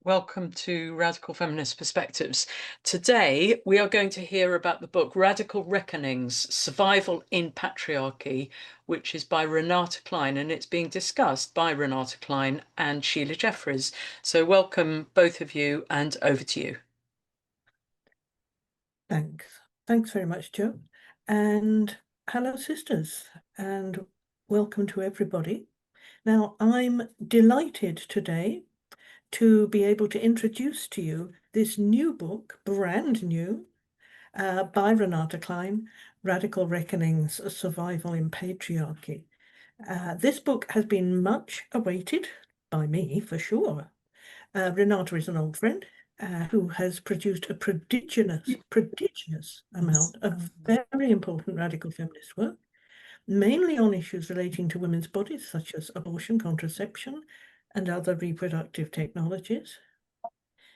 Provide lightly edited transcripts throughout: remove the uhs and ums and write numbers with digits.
Welcome to Radical Feminist Perspectives. Today, we are going to hear about the book Radical Reckonings, Survival in Patriarchy, which is by Renate Klein, and it's being discussed by Renate Klein and Sheila Jeffries. So welcome, both of you, and over to you. Thanks. Thanks very much, Jo. And hello, sisters, and welcome to everybody. Now, I'm delighted today to be able to introduce to you this new book, brand new, by Renate Klein, Radical Reckonings, Survival in Patriarchy. This book has been much awaited by me, for sure. Renate is an old friend who has produced a prodigious amount of very important radical feminist work, mainly on issues relating to women's bodies, such as abortion, contraception, and other reproductive technologies.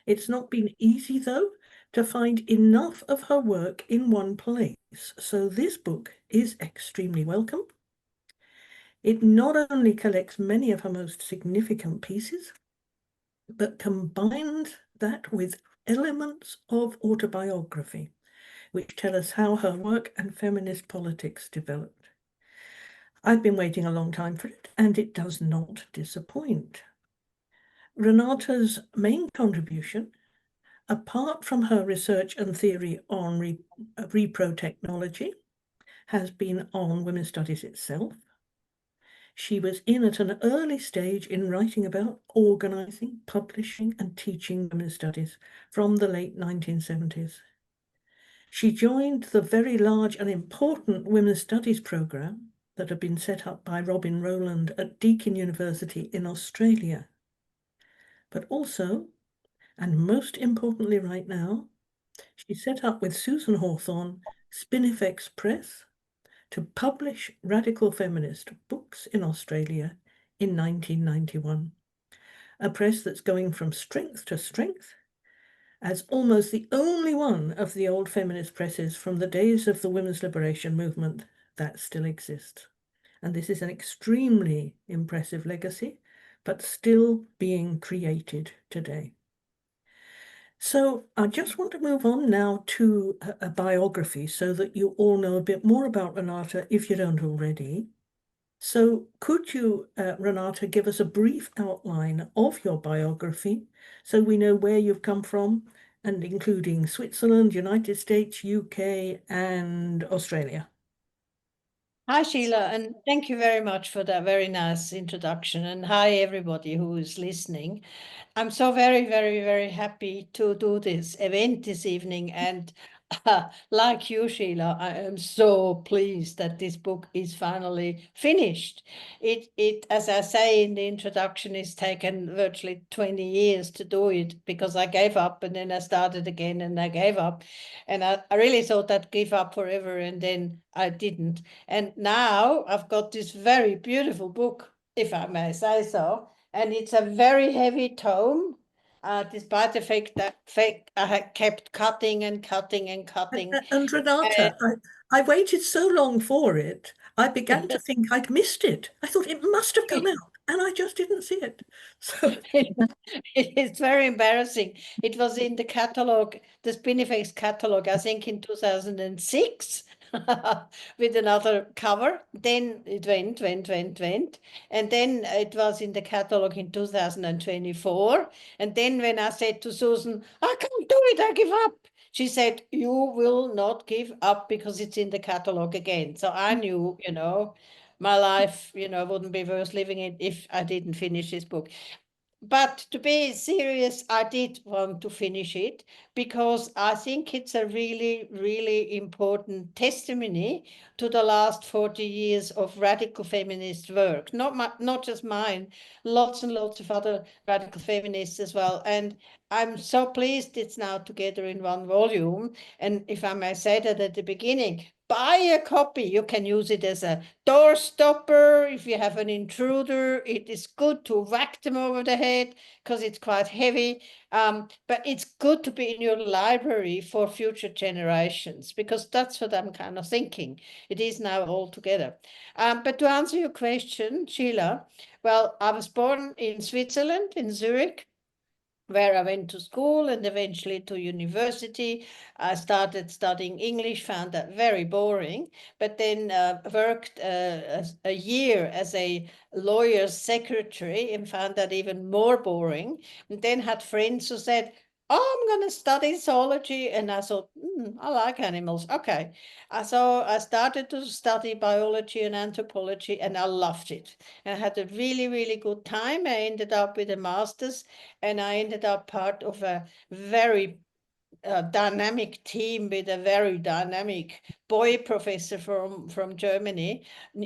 It's not been easy, though, to find enough of her work in one place, so this book is extremely welcome. It not only collects many of her most significant pieces, but combines that with elements of autobiography, which tell us how her work and feminist politics developed. I've been waiting a long time for it, and it does not disappoint. Renate's main contribution, apart from her research and theory on repro technology, has been on women's studies itself. She was in at an early stage in writing about organising, publishing and teaching women's studies from the late 1970s. She joined the very large and important women's studies programme that had been set up by Robin Rowland at Deakin University in Australia. But also, and most importantly right now, she set up with Susan Hawthorne Spinifex Press to publish radical feminist books in Australia in 1991, a press that's going from strength to strength as almost the only one of the old feminist presses from the days of the women's liberation movement that still exists. And this is an extremely impressive legacy, but still being created today. So I just want to move on now to a biography so that you all know a bit more about Renate if you don't already. So could you, Renate, give us a brief outline of your biography so we know where you've come from, and including Switzerland, United States, UK, and Australia? Hi, Sheila, and thank you very much for that very nice introduction. And hi, everybody who is listening. I'm so very, very, very happy to do this event this evening. And like you, Sheila, I am so pleased that this book is finally finished. It, as I say in the introduction, it's taken virtually 20 years to do it because I gave up and then I started again and I gave up. And I really thought I'd give up forever and then I didn't. And now I've got this very beautiful book, if I may say so. And it's a very heavy tome, despite the fact that I had kept cutting and cutting and cutting. And Renate, I waited so long for it, I began to think I'd missed it. I thought it must have come out, and I just didn't see it. So it's very embarrassing. It was in the catalog, the Spinifex catalog, I think in 2006. With another cover. Then it went. And then it was in the catalog in 2024. And then when I said to Susan, I can't do it, I give up. She said, you will not give up because it's in the catalog again. So I knew, my life, wouldn't be worth living it if I didn't finish this book. But to be serious, I did want to finish it because I think it's a really, really important testimony to the last 40 years of radical feminist work. Not just mine, lots and lots of other radical feminists as well. And I'm so pleased it's now together in one volume. And if I may say that at the beginning, buy a copy. You can use it as a door stopper. If you have an intruder, it is good to whack them over the head because it's quite heavy. But it's good to be in your library for future generations because that's what I'm kind of thinking. It is now all together. But to answer your question, Sheila, well, I was born in Switzerland, in Zurich. where I went to school and eventually to university. I started studying English, found that very boring, but then worked a year as a lawyer's secretary and found that even more boring. And then had friends who said, "Oh, I'm going to study zoology." And I thought, I like animals. Okay. So I started to study biology and anthropology, and I loved it. I had a really, really good time. I ended up with a master's, and I ended up part of a very dynamic team with a very dynamic boy professor from Germany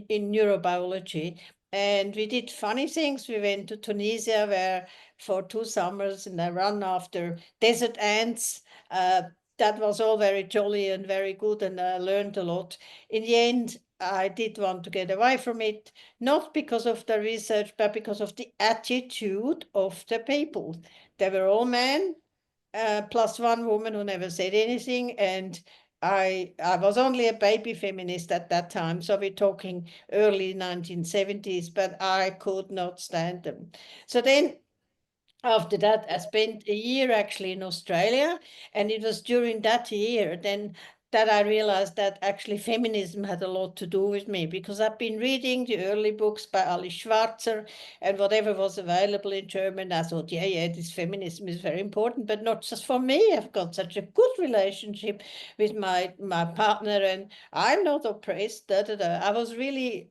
in neurobiology. And we did funny things. We went to Tunisia where for 2 summers, and I ran after desert ants. That was all very jolly and very good, and I learned a lot. In the end, I did want to get away from it, not because of the research, but because of the attitude of the people. They were all men, plus one woman who never said anything. And I was only a baby feminist at that time, so we're talking early 1970s, but I could not stand them. So then after that, I spent a year actually in Australia, and it was during that year then that I realized that actually feminism had a lot to do with me, because I've been reading the early books by Alice Schwarzer and whatever was available in German. I thought, yeah, this feminism is very important, but not just for me. I've got such a good relationship with my partner, and I'm not oppressed. Da, da, da. I was really,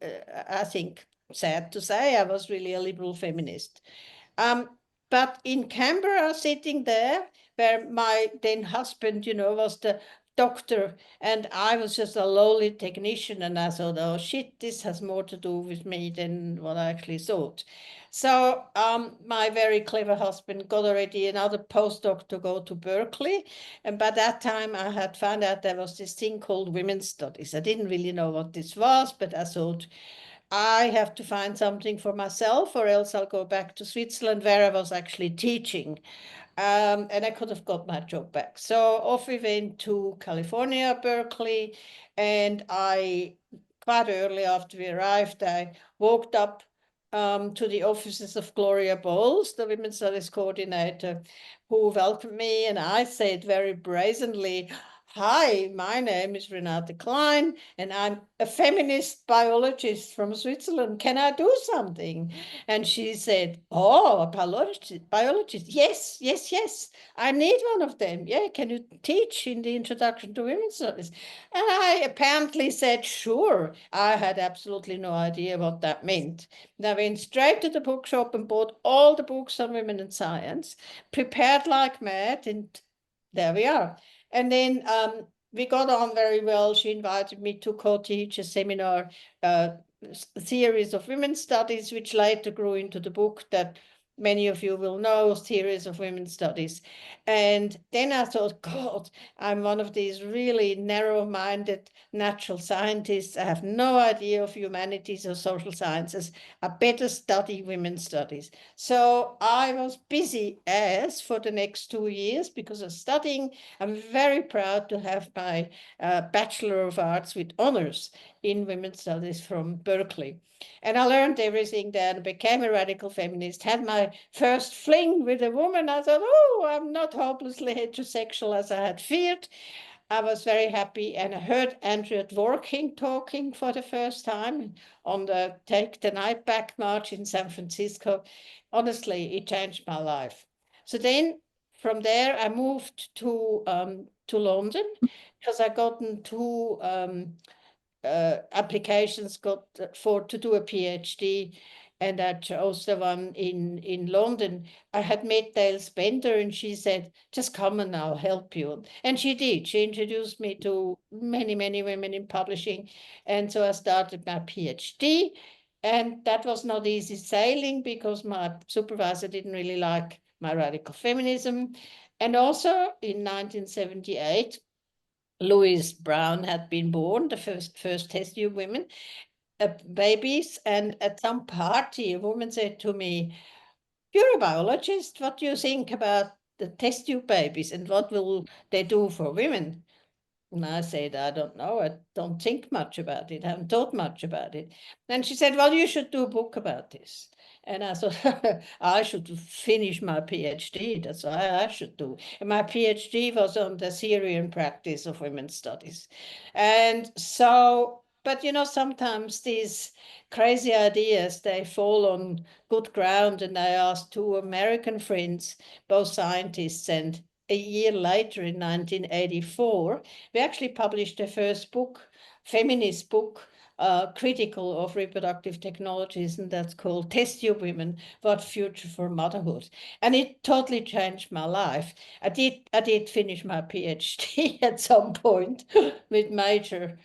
I think, sad to say, I was really a liberal feminist. But in Canberra, sitting there, where my then husband, was the doctor, and I was just a lowly technician, and I thought, oh shit, this has more to do with me than what I actually thought. So my very clever husband got already another postdoc to go to Berkeley, and by that time I had found out there was this thing called women's studies. I didn't really know what this was, but I thought, I have to find something for myself, or else I'll go back to Switzerland where I was actually teaching. And I could have got my job back. So off we went to California, Berkeley, and I, quite early after we arrived, I walked up to the offices of Gloria Bowles, the Women's Studies coordinator, who welcomed me, and I said very brazenly, "Hi, my name is Renate Klein, and I'm a feminist biologist from Switzerland. Can I do something?" And she said, "Oh, a biologist. Yes, yes, yes. I need one of them. Yeah, can you teach in the introduction to women's studies?" And I apparently said, "Sure." I had absolutely no idea what that meant. And I went straight to the bookshop and bought all the books on women and science, prepared like mad, and there we are. And then we got on very well. She invited me to co-teach a seminar, Theories of Women's Studies, which later grew into the book that many of you will know, Theories of Women's Studies. And then I thought, God, I'm one of these really narrow-minded natural scientists. I have no idea of humanities or social sciences. I better study women's studies. So I was busy as for the next 2 years because of studying. I'm very proud to have my Bachelor of Arts with honors in women's studies from Berkeley. And I learned everything there, became a radical feminist, had my first fling with a woman. I thought, oh, I'm not hopelessly heterosexual as I had feared. I was very happy, and I heard Andrea Dworkin talking for the first time on the Take the Night Back March in San Francisco. Honestly, it changed my life. So then from there, I moved to London because I gotten two applications to do a PhD, and I chose the one in London. I had met Dale Spender, and she said, "Just come and I'll help you." And she did. She introduced me to many, many women in publishing. And so I started my PhD. And that was not easy sailing because my supervisor didn't really like my radical feminism. And also in 1978, Louise Brown had been born, the first test tube women, babies, and at some party, a woman said to me, "You're a biologist. What do you think about the test tube babies, and what will they do for women?" And I said, "I don't know. I don't think much about it. I haven't thought much about it." And she said, "Well, you should do a book about this." And I thought I should finish my PhD. That's what I should do. And my PhD was on the theory and practice of women's studies. And so, but you know, sometimes these crazy ideas, they fall on good ground. And I asked two American friends, both scientists, and a year later in 1984, we actually published the first book, feminist book, critical of reproductive technologies, and that's called Test Tube Women, What Future for Motherhood. And it totally changed my life. I did finish my PhD at some point with major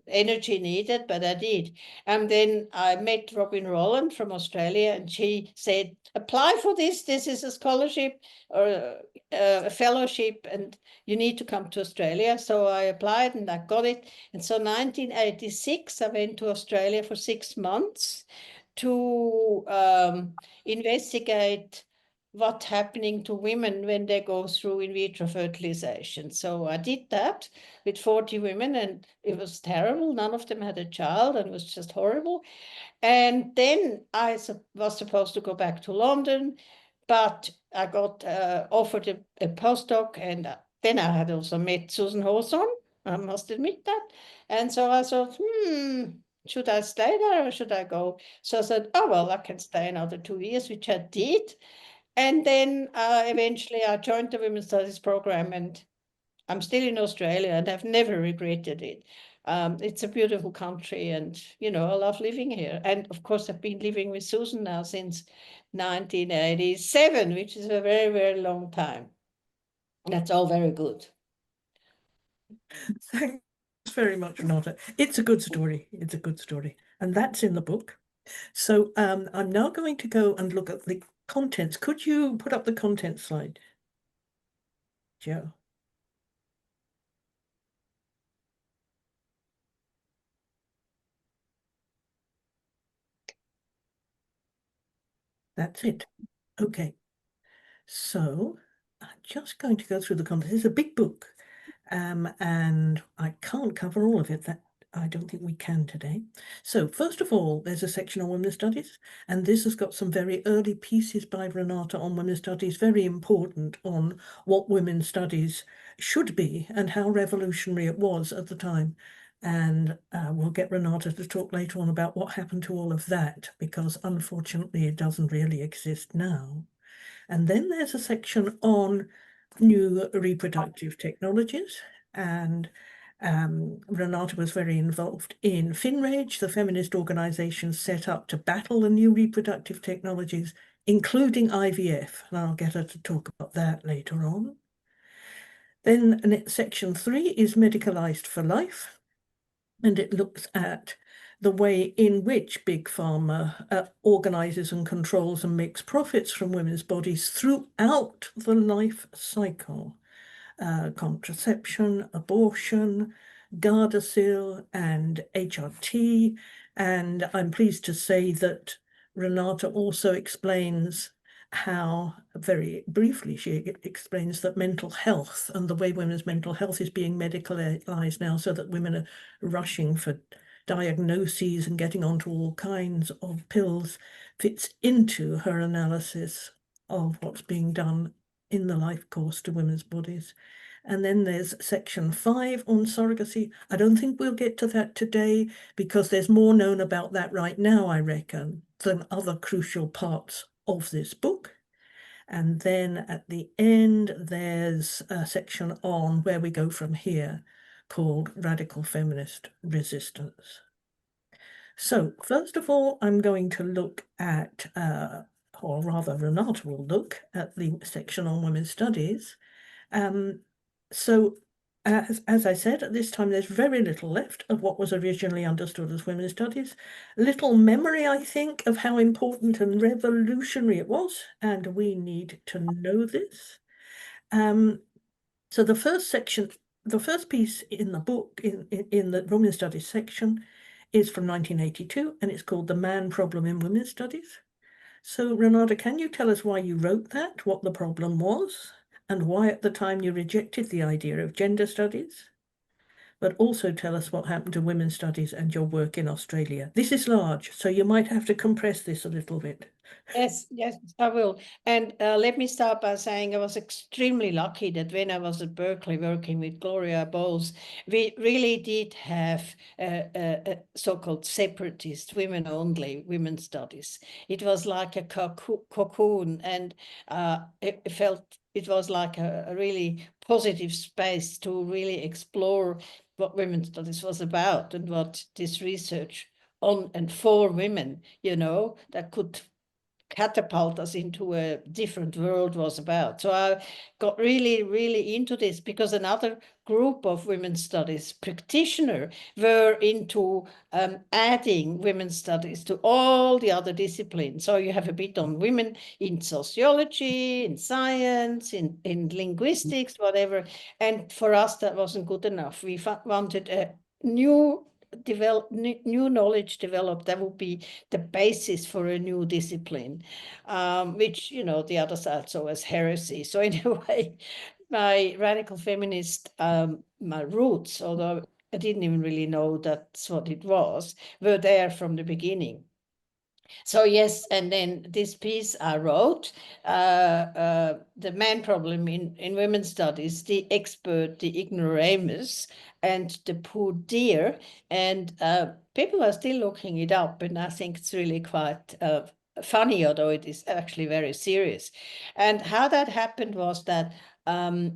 energy needed, but I did. And then I met Robin Rowland from Australia, and she said, apply for this. This is a scholarship or a fellowship, and you need to come to Australia. So I applied and I got it. And so 1986, I went to Australia for 6 months to investigate what's happening to women when they go through in vitro fertilization. So I did that with 40 women, and it was terrible. None of them had a child, and it was just horrible. And then I was supposed to go back to London, but I got offered a postdoc, and then I had also met Susan Hawthorne, I must admit that. And so I thought, should I stay there or should I go? So I said, oh, well, I can stay another 2 years, which I did. And then eventually I joined the Women's Studies program, and I'm still in Australia, and I've never regretted it. It's a beautiful country, and you know, I love living here. And of course, I've been living with Susan now since 1987, which is a very, very long time. That's all very good. Thanks very much, Renate. It's a good story. It's a good story. And that's in the book. So I'm now going to go and look at the contents. Could you put up the contents slide, Joe? That's it. Okay. So I'm just going to go through the contents. It's a big book, and I can't cover all of it. That I don't think we can today. So first of all, there's a section on women's studies, and this has got some very early pieces by Renate on women's studies, very important on what women's studies should be and how revolutionary it was at the time. And we'll get Renate to talk later on about what happened to all of that, because unfortunately it doesn't really exist now. And then there's a section on new reproductive technologies, and Renate was very involved in FinReg, the feminist organization set up to battle the new reproductive technologies, including IVF, and I'll get her to talk about that later on. Then section 3 is medicalized for life, and it looks at the way in which Big Pharma organizes and controls and makes profits from women's bodies throughout the life cycle. Contraception, abortion, Gardasil, and HRT. And I'm pleased to say that Renate also explains how, very briefly, she explains that mental health and the way women's mental health is being medicalized now, so that women are rushing for diagnoses and getting onto all kinds of pills, fits into her analysis of what's being done in the life course to women's bodies. And then there's section 5 on surrogacy. I don't think we'll get to that today, because there's more known about that right now, I reckon, than other crucial parts of this book. And then at the end, there's a section on where we go from here, called Radical Feminist Resistance. So first of all, I'm going to look at, or rather Renate will look at the section on women's studies. So as I said, at this time, there's very little left of what was originally understood as women's studies. Little memory, I think, of how important and revolutionary it was, and we need to know this. So the first section, the first piece in the book, in the women's studies section, is from 1982, and it's called The Man Problem in Women's Studies. So Renate, can you tell us why you wrote that, what the problem was, and why at the time you rejected the idea of gender studies? but also tell us what happened to women's studies and your work in Australia. This is large, so you might have to compress this a little bit. Yes, yes, I will. And let me start by saying I was extremely lucky that when I was at Berkeley working with Gloria Bowles, we really did have a so-called separatist, women-only women's studies. It was like a cocoon, and it felt it was like a really positive space to really explore what women's studies was about and what this research on and for women, that could catapult us into a different world was about. So I got really, really into this because another group of women's studies practitioners were into adding women's studies to all the other disciplines. So you have a bit on women in sociology, in science, in linguistics, whatever. And for us, that wasn't good enough. We wanted a new knowledge developed that would be the basis for a new discipline, which the other side saw as heresy. So in a way, my radical feminist my roots, although I didn't even really know that's what it was, were there from the beginning. So yes, and then this piece I wrote, the main problem in women's studies, the expert, the ignoramus, and the poor dear, and people are still looking it up, and I think it's really quite funny, although it is actually very serious. And how that happened was that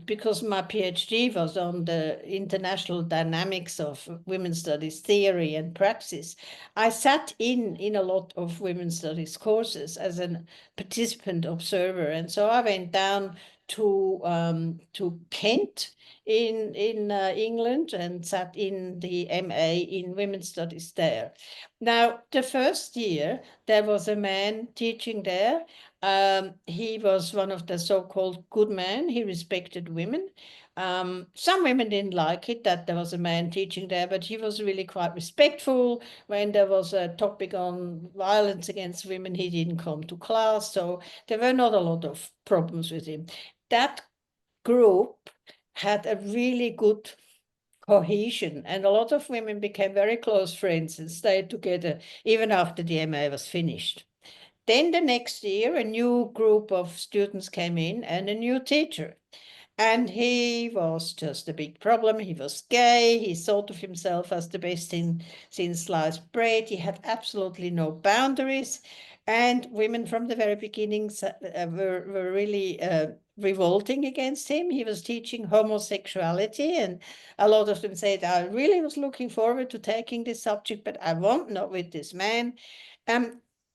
because my PhD was on the international dynamics of women's studies theory and praxis, I sat in a lot of women's studies courses as a participant observer. And so I went down to Kent in England and sat in the MA in women's studies there. Now, the first year, there was a man teaching there. He was one of the so-called good men. He respected women. Some women didn't like it that there was a man teaching there, but he was really quite respectful. When there was a topic on violence against women, he didn't come to class. So there were not a lot of problems with him. That group had a really good cohesion, and a lot of women became very close friends and stayed together even after the MA was finished. Then the next year, a new group of students came in and a new teacher. And he was just a big problem. He was gay. He thought of himself as the best in since sliced bread. He had absolutely no boundaries. And women from the very beginnings were really revolting against him. He was teaching homosexuality, and a lot of them said, I really was looking forward to taking this subject, but I won't, not with this man.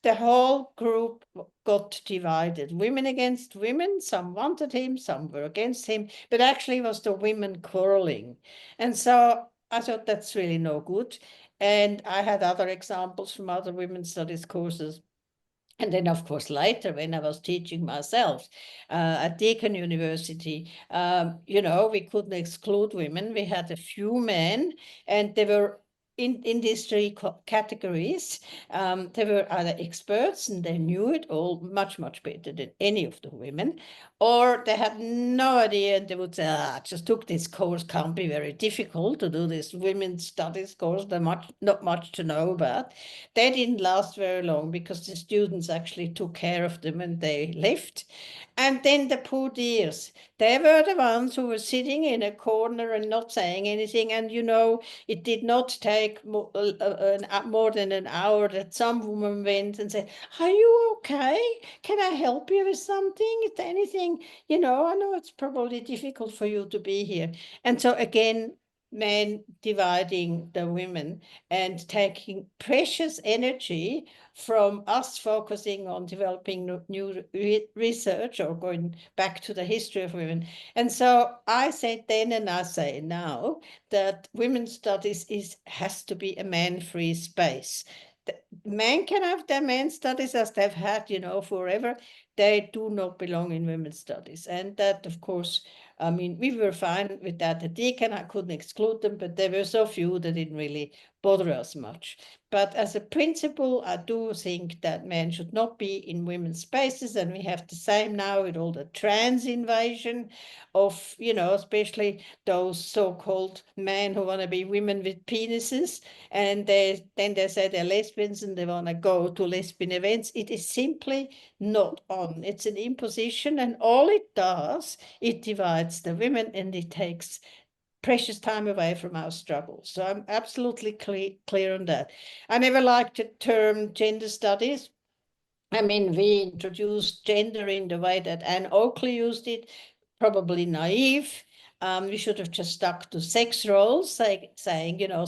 The whole group got divided. Women against women, some wanted him, some were against him, but actually it was the women quarreling. And so I thought that's really no good. And I had other examples from other women's studies courses. And then, of course, later when I was teaching myself at Deakin University, we couldn't exclude women. We had a few men, and they were in these three categories. They were either experts and they knew it all much, much better than any of the women, or they had no idea and they would say, I just took this course, can't be very difficult to do this women's studies course, there's not much to know about. They didn't last very long because the students actually took care of them and they left. And then the poor dears, they were the ones who were sitting in a corner and not saying anything. And, it did not take more than an hour that some woman went and said, are you okay? Can I help you with something? Is there anything, I know it's probably difficult for you to be here. And so again, men dividing the women and taking precious energy from us focusing on developing new research or going back to the history of women. And so I said then and I say now that women's studies has to be a man-free space. Men can have their men's studies as they've had, forever. They do not belong in women's studies. And that, of course, we were fine with that at Deakin. I couldn't exclude them, but there were so few that didn't really bother us much. But as a principle, I do think that men should not be in women's spaces. And we have the same now with all the trans invasion of, you know, especially those so-called men who want to be women with penises. And then they say they're lesbians and they want to go to lesbian events. It is simply not on. It's an imposition. And all it does, it divides the women and it takes precious time away from our struggles. So I'm absolutely clear on that. I never liked the term gender studies. I mean, we introduced gender in the way that Anne Oakley used it, probably naive. We should have just stuck to sex roles, saying, you know,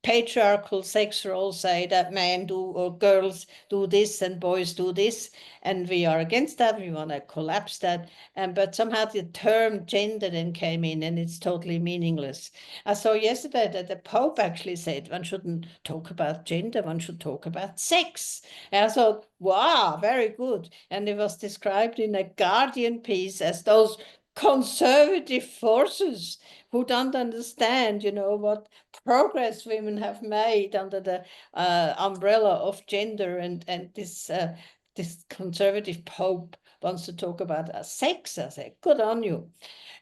patriarchal sex roles say that men do or girls do this and boys do this, and we are against that. We want to collapse that. But somehow the term gender then came in and it's totally meaningless. I saw yesterday that the Pope actually said one shouldn't talk about gender, one should talk about sex. And I thought, wow, very good. And it was described in a Guardian piece as those conservative forces who don't understand, you know, what progress women have made under the umbrella of gender, and this conservative Pope wants to talk about sex. I say, good on you.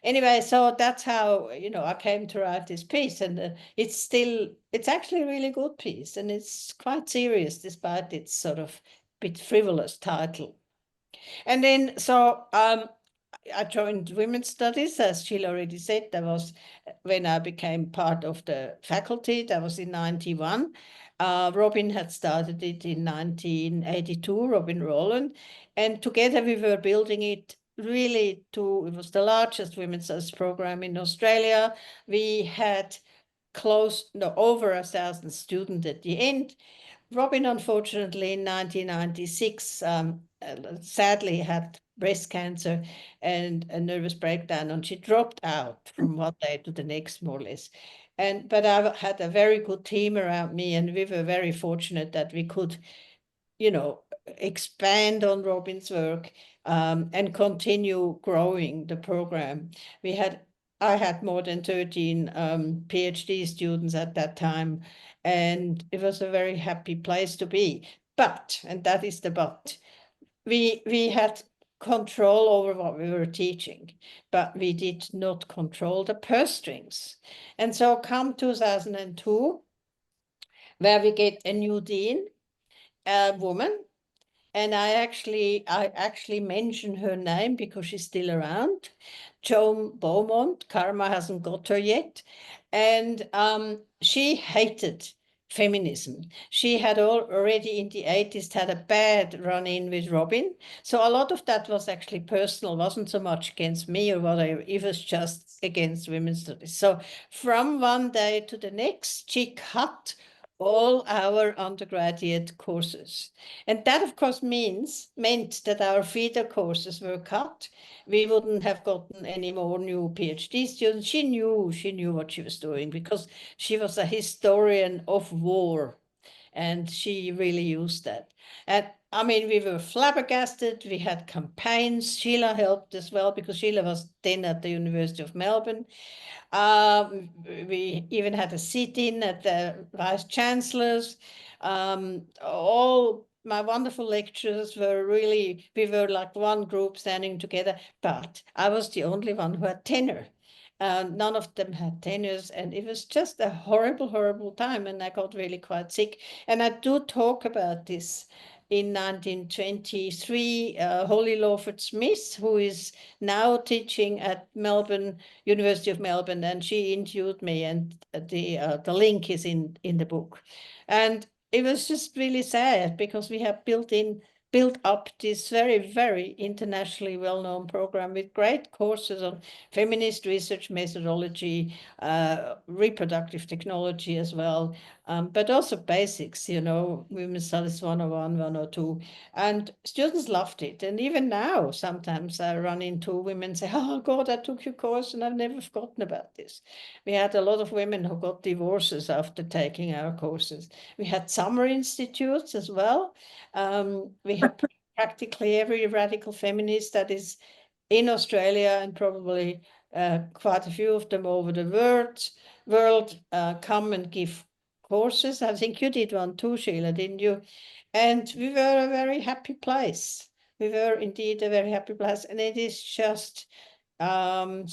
Anyway, so that's how, you know, I came to write this piece, and it's actually a really good piece, and it's quite serious despite its sort of bit frivolous title. And then so I joined women's studies, as Sheila already said. That was when I became part of the faculty. That was in 91. Robin had started it in 1982, Robin Rowland. And together we were building it really it was the largest women's studies program in Australia. We had over 1,000 students at the end. Robin, unfortunately, in 1996, sadly had breast cancer and a nervous breakdown, and she dropped out from one day to the next, more or less. But I had a very good team around me, and we were very fortunate that we could, you know, expand on Robin's work and continue growing the program. I had more than 13 PhD students at that time, and it was a very happy place to be. But, and that is the but, we had control over what we were teaching, but we did not control the purse strings. And so come 2002, where we get a new dean, a woman, and I actually mention her name because she's still around, Joan Beaumont. Karma hasn't got her yet. And she hated feminism. She had already in the 80s had a bad run-in with Robin. So a lot of that was actually personal, wasn't so much against me or whatever. It was just against women's studies. So from one day to the next, she cut all our undergraduate courses. And that, of course, meant that our feeder courses were cut. We wouldn't have gotten any more new PhD students. She knew what she was doing because she was a historian of war, and she really used that. And I mean, we were flabbergasted. We had campaigns. Sheila helped as well because Sheila was then at the University of Melbourne. We even had a sit-in at the vice chancellors. All my wonderful lecturers we were like one group standing together, but I was the only one who had tenure. None of them had tenures, and it was just a horrible, horrible time, and I got really quite sick. And I do talk about this in 1923, Holly Lawford Smith, who is now teaching at University of Melbourne, and she interviewed me, and the link is in the book. And it was just really sad because we have built up this very, very internationally well-known program with great courses on feminist research methodology, reproductive technology as well, but also basics, you know, Women's Studies 101, 102, and students loved it. And even now, sometimes I run into women and say, oh God, I took your course and I've never forgotten about this. We had a lot of women who got divorces after taking our courses. We had summer institutes as well. We have practically every radical feminist that is in Australia, and probably quite a few of them over the world come and give courses. I think you did one too, Sheila, didn't you? And we were a very happy place. We were indeed a very happy place. And it is just I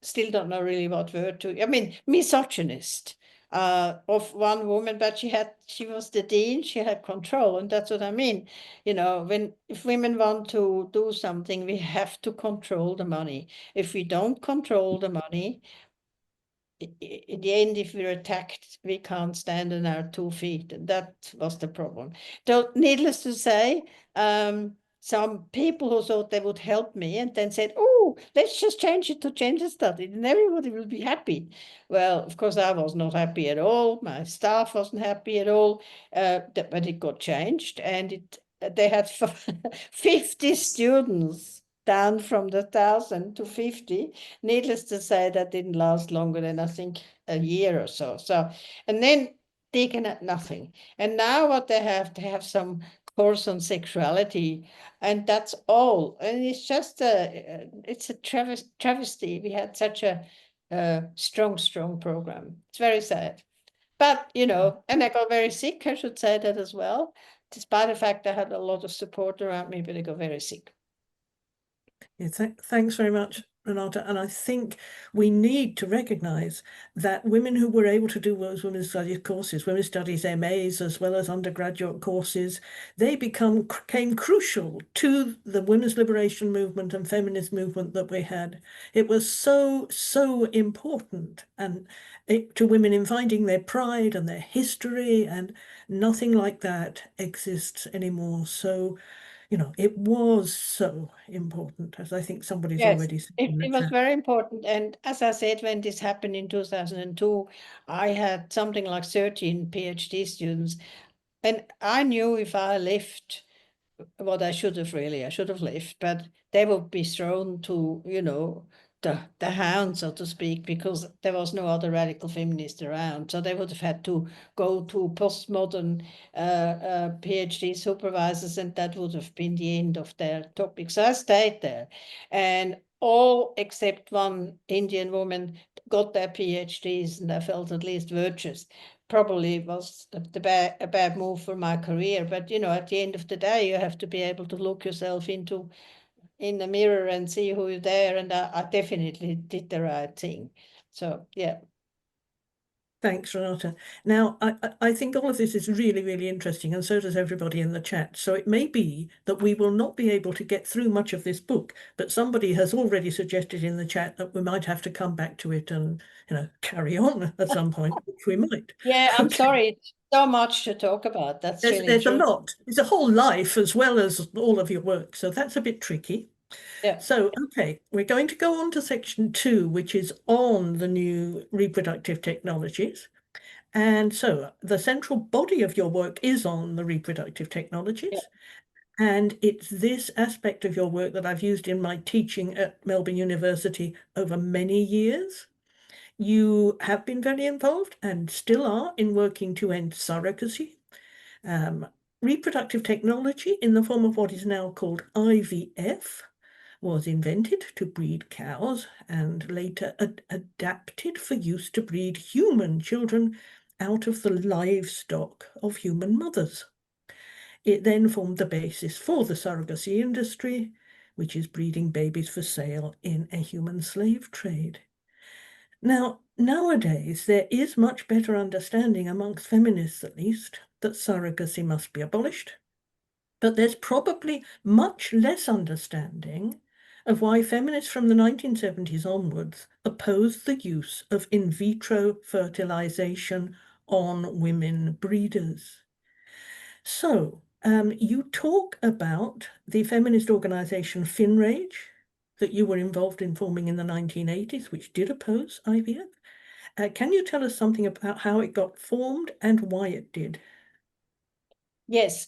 still don't know really what word to, I mean, misogynist of one woman, but she was the dean, she had control, and that's what I mean. You know, if women want to do something, we have to control the money. If we don't control the money, in the end, if we're attacked, we can't stand on our 2 feet. And that was the problem. So, needless to say, some people who thought they would help me and then said, oh, let's just change it to gender studies and everybody will be happy. Well, of course, I was not happy at all. My staff wasn't happy at all, but it got changed, and they had 50 students down from the 1,000 to 50. Needless to say, that didn't last longer than I think a year or so. And then taken at nothing. And now what they have some course on sexuality, and that's all. And it's just it's a travesty. We had such a strong program. It's very sad. But, you know, and I got very sick, I should say that as well. Despite the fact I had a lot of support around me, but I got very sick. Yeah, thanks very much, Renata. And I think we need to recognise that women who were able to do those women's studies courses, women's studies MAs, as well as undergraduate courses, they became crucial to the women's liberation movement and feminist movement that we had. It was so important and to women in finding their pride and their history, and nothing like that exists anymore. So, you know, it was so important, as I think somebody's already said in the it was chat. very important. And as I said, when this happened in 2002, I had something like 13 PhD students. And I knew if I left, what I should have left, but they would be thrown to, you know, the hound, so to speak, because there was no other radical feminist around. So they would have had to go to postmodern PhD supervisors, and that would have been the end of their topic. So I stayed there, and all except one Indian woman got their PhDs, and I felt at least virtuous. Probably was a bad move for my career, but you know, at the end of the day, you have to be able to look yourself in the mirror and see who you're there, and I definitely did the right thing. So yeah. Thanks, Renata. Now, I think all of this is really, really interesting, and so does everybody in the chat. So it may be that we will not be able to get through much of this book, but somebody has already suggested in the chat that we might have to come back to it and, you know, carry on at some point, which we might. Yeah, I'm sorry. So much to talk about. That's really There's a true. lot. It's a whole life as well as all of your work. So that's a bit tricky. Yeah. So, okay, we're going to go on to section 2, which is on the new reproductive technologies. And so the central body of your work is on the reproductive technologies. Yeah. And it's this aspect of your work that I've used in my teaching at Melbourne University over many years. You have been very involved and still are in working to end surrogacy. Reproductive technology in the form of what is now called IVF was invented to breed cows and later adapted for use to breed human children out of the livestock of human mothers. It then formed the basis for the surrogacy industry, which is breeding babies for sale in a human slave trade. Now, nowadays, there is much better understanding amongst feminists, at least, that surrogacy must be abolished. But there's probably much less understanding of why feminists from the 1970s onwards opposed the use of in vitro fertilization on women breeders. So, you talk about the feminist organization FinRage that you were involved in forming in the 1980s, which did oppose IVF. Can you tell us something about how it got formed and why it did? Yes,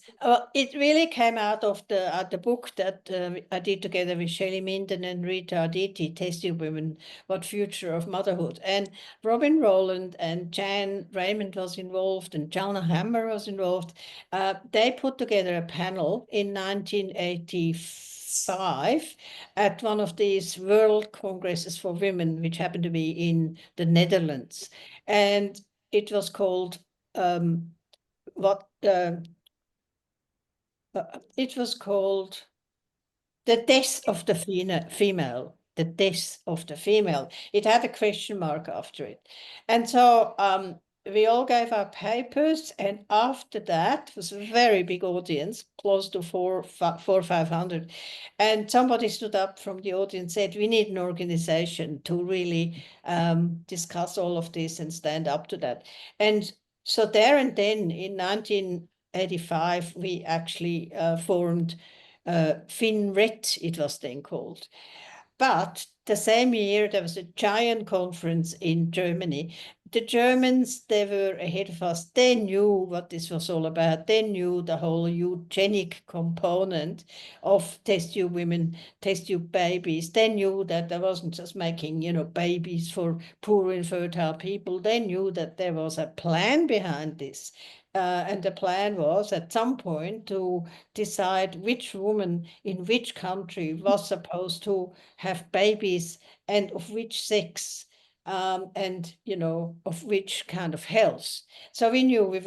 it really came out of the book that I did together with Shelley Minden and Rita Arditi, Testing Women, What Future of Motherhood. And Robin Rowland and Jan Raymond was involved, and Jana Hammer was involved. They put together a panel in 1984 2005 at one of these World Congresses for Women, which happened to be in the Netherlands. And it was called, it was called The Death of the Female. The Death of the Female. It had a question mark after it. And so we all gave our papers, and after that, it was a very big audience, close to 500. And somebody stood up from the audience and said, we need an organization to really discuss all of this and stand up to that. And so there and then in 1985, we actually formed FINRET, it was then called. But the same year, there was a giant conference in Germany. The Germans, they were ahead of us. They knew what this was all about. They knew the whole eugenic component of test tube women, test tube babies. They knew that there wasn't just making, babies for poor infertile people. They knew that there was a plan behind this. And the plan was at some point to decide which woman in which country was supposed to have babies and of which sex, and of which kind of health. So we knew we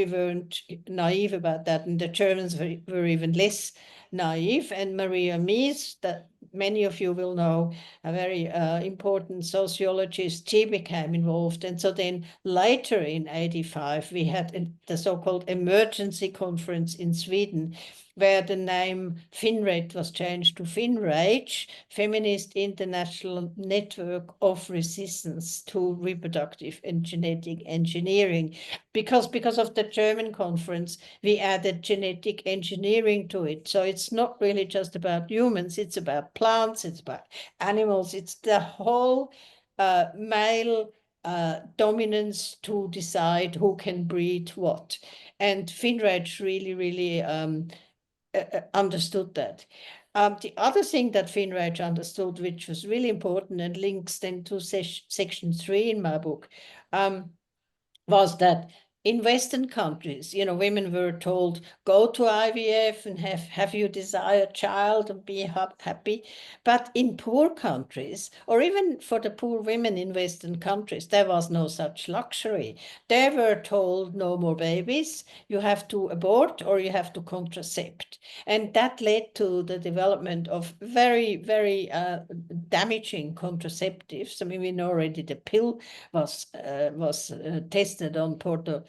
weren't naive about that, and the Germans were even less naive. And Maria Mies, that many of you will know, a very important sociologist, she became involved. And so then later in 85, we had the so-called emergency conference in Sweden, where the name FINRET was changed to FINRAGE, Feminist International Network of Resistance to Reproductive and Genetic Engineering. Because of the German conference, we added genetic engineering to it. So it's not really just about humans, it's about plants, it's about animals, it's the whole male dominance to decide who can breed what. And FINRAGE really understood that. The other thing that FINRAGE understood, which was really important and links then to section 3 in my book, was that in Western countries, women were told, go to IVF and have your desired child and be happy. But in poor countries, or even for the poor women in Western countries, there was no such luxury. They were told no more babies, you have to abort or you have to contracept. And that led to the development of very, very damaging contraceptives. I mean, we know already the pill was tested on Puerto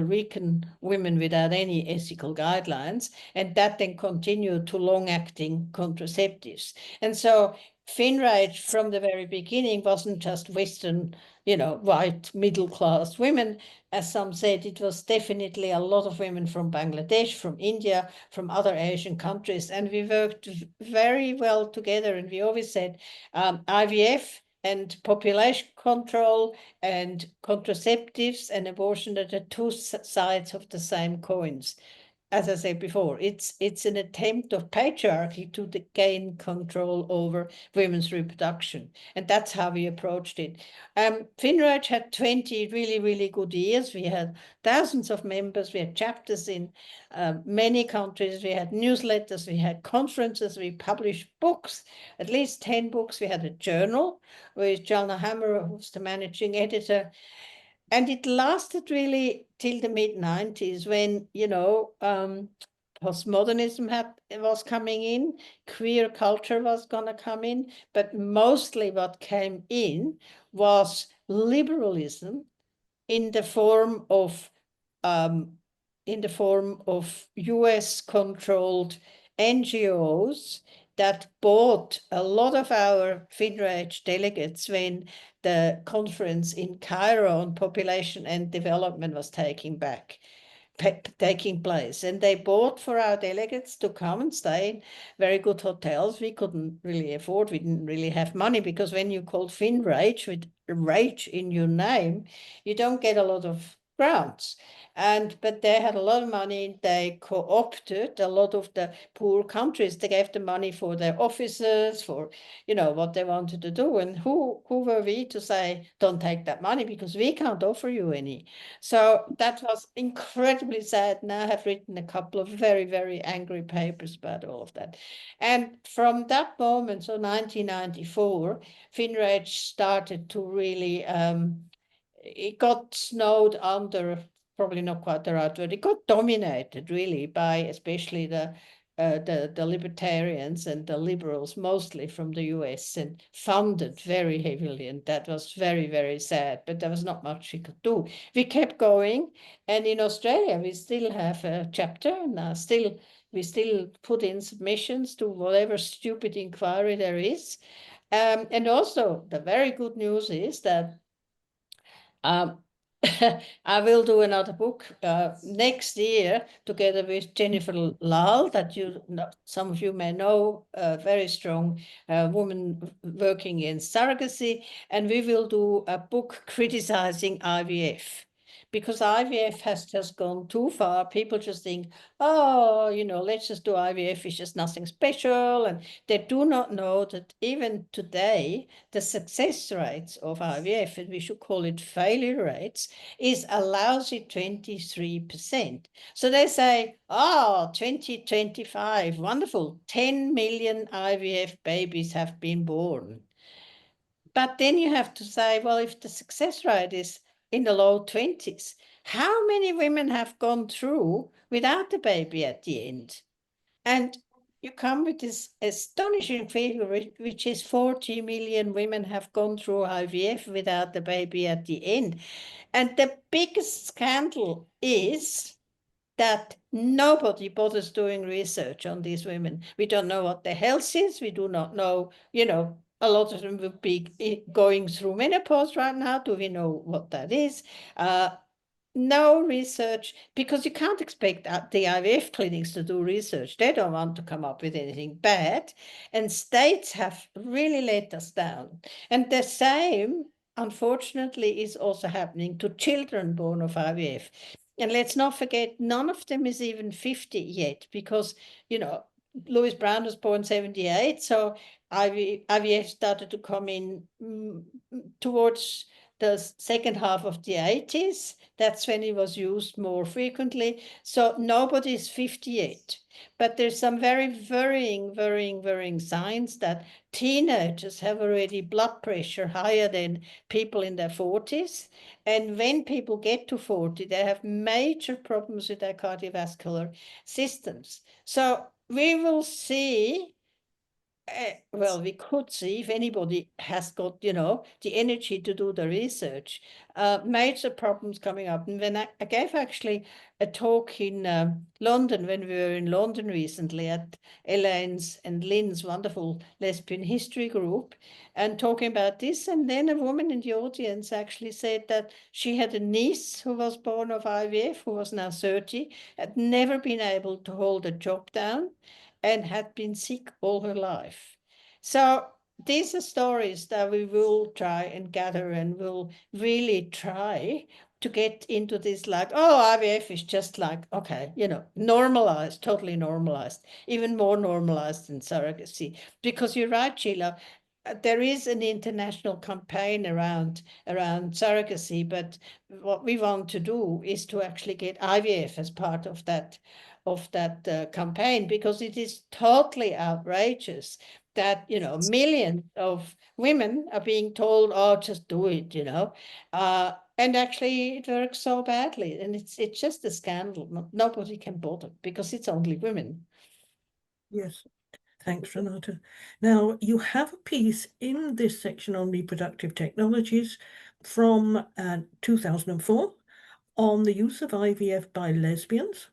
Rican women without any ethical guidelines, and that then continued to long-acting contraceptives. And so FINRAGE from the very beginning wasn't just Western, white middle-class women. As some said, it was definitely a lot of women from Bangladesh, from India, from other Asian countries. And we worked very well together. And we always said IVF and population control and contraceptives and abortion are the two sides of the same coins. As I said before, it's an attempt of patriarchy to gain control over women's reproduction. And that's how we approached it. FINRAGE had 20 really, really good years. We had thousands of members. We had chapters in many countries. We had newsletters. We had conferences. We published books, at least 10 books. We had a journal with Jalna Hammer, who's the managing editor. And it lasted really till the mid-90s when, postmodernism was coming in, queer culture was going to come in, but mostly what came in was liberalism in the form of US-controlled NGOs that bought a lot of our FINRAGE delegates when the conference in Cairo on population and development was taking place. And they bought for our delegates to come and stay in very good hotels. We couldn't really afford, we didn't really have money, because when you call FINRAGE with rage in your name, you don't get a lot of grants. But they had a lot of money. They co-opted a lot of the poor countries. They gave the money for their officers, for what they wanted to do. And who were we to say, don't take that money because we can't offer you any? So that was incredibly sad. And I have written a couple of very, very angry papers about all of that. And from that moment, so 1994, FINRAG started to really, it got snowed under, probably not quite the right word, it got dominated really by especially the libertarians and the liberals, mostly from the US, and funded very heavily. And that was very, very sad, but there was not much we could do. We kept going. And in Australia, we still have a chapter, and we still put in submissions to whatever stupid inquiry there is. And also, the very good news is that I will do another book next year together with Jennifer Lal, that some of you may know, a very strong woman working in surrogacy, and we will do a book criticizing IVF. Because IVF has just gone too far. People just think, oh, let's just do IVF. It's just nothing special. And they do not know that even today, the success rates of IVF, and we should call it failure rates, is a lousy 23%. So they say, 2025, wonderful, 10 million IVF babies have been born. But then you have to say, well, if the success rate is in the low 20s, how many women have gone through without the baby at the end? And you come with this astonishing figure, which is 40 million women have gone through IVF without the baby at the end. And the biggest scandal is that nobody bothers doing research on these women. We don't know what their health is. We do not know, a lot of them will be going through menopause right now. Do we know what that is? No research, because you can't expect the IVF clinics to do research. They don't want to come up with anything bad. And states have really let us down. And the same, unfortunately, is also happening to children born of IVF. And let's not forget, none of them is even 50 yet, because, Louis Brown was born 78. So IVF started to come in towards the second half of the 80s. That's when it was used more frequently. So nobody's 58. But there's some very worrying signs that teenagers have already blood pressure higher than people in their 40s. And when people get to 40, they have major problems with their cardiovascular systems. So we will see. Well, we could see if anybody has got, the energy to do the research, major problems coming up. And when I gave actually a talk in London, when we were in London recently at Elaine's and Lynn's wonderful lesbian history group, and talking about this. And then a woman in the audience actually said that she had a niece who was born of IVF, who was now 30, had never been able to hold a job down, and had been sick all her life. So these are stories that we will try and gather, and will really try to get into this, like, IVF is just like, okay, normalized, totally normalized, even more normalized than surrogacy. Because you're right, Sheila, there is an international campaign around surrogacy, but what we want to do is to actually get IVF as part of that campaign, because it is totally outrageous that millions of women are being told, just do it, and actually it works so badly, and it's just a scandal. Nobody can bother because it's only women. Yes. Thanks, Renate. Now, you have a piece in this section on reproductive technologies from 2004 on the use of IVF by lesbians,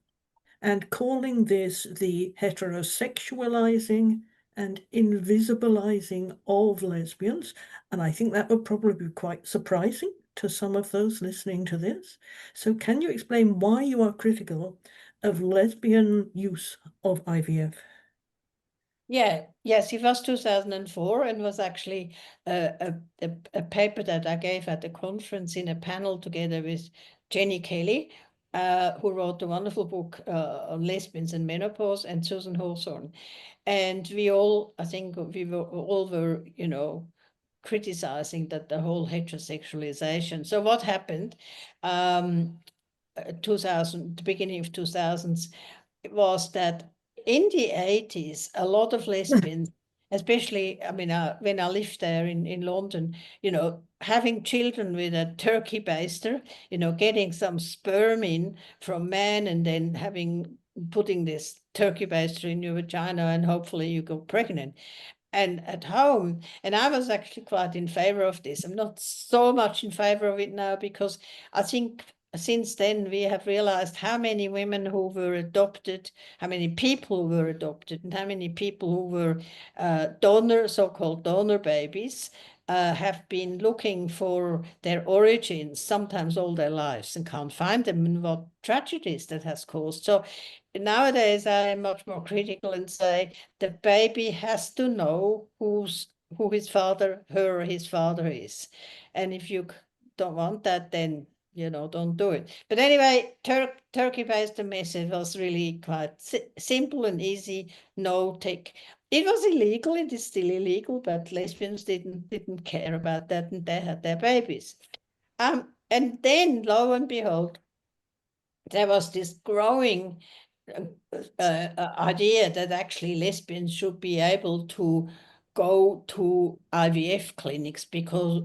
and calling this the heterosexualizing and invisibilizing of lesbians. And I think that would probably be quite surprising to some of those listening to this. So can you explain why you are critical of lesbian use of IVF? Yes, it was 2004, and was actually a paper that I gave at a conference in a panel together with Jenny Kelly, who wrote a wonderful book on lesbians and menopause, and Susan Hawthorne. And we all, I think we were, you know, criticizing that the whole heterosexualization. So what happened? 2000, the beginning of 2000s, was that in the 80s, a lot of lesbians, especially, I mean, when I lived there in London, you know, having children with a turkey baster, you know, getting some sperm in from men and then putting this turkey baster in your vagina and hopefully you go pregnant. And at home, and I was actually quite in favor of this. I'm not so much in favor of it now because I think since then we have realized how many women who were adopted, how many people who were adopted, and how many people who were so-called donor babies have been looking for their origins, sometimes all their lives, and can't find them, and what tragedies that has caused. So nowadays I am much more critical and say the baby has to know who his father is. And if you don't want that, then, you know, don't do it. But anyway, turkey-based message was really quite simple and easy, no tick. It was illegal, it is still illegal, but lesbians didn't care about that, and they had their babies. And then, lo and behold, there was this growing idea that actually lesbians should be able to go to IVF clinics because,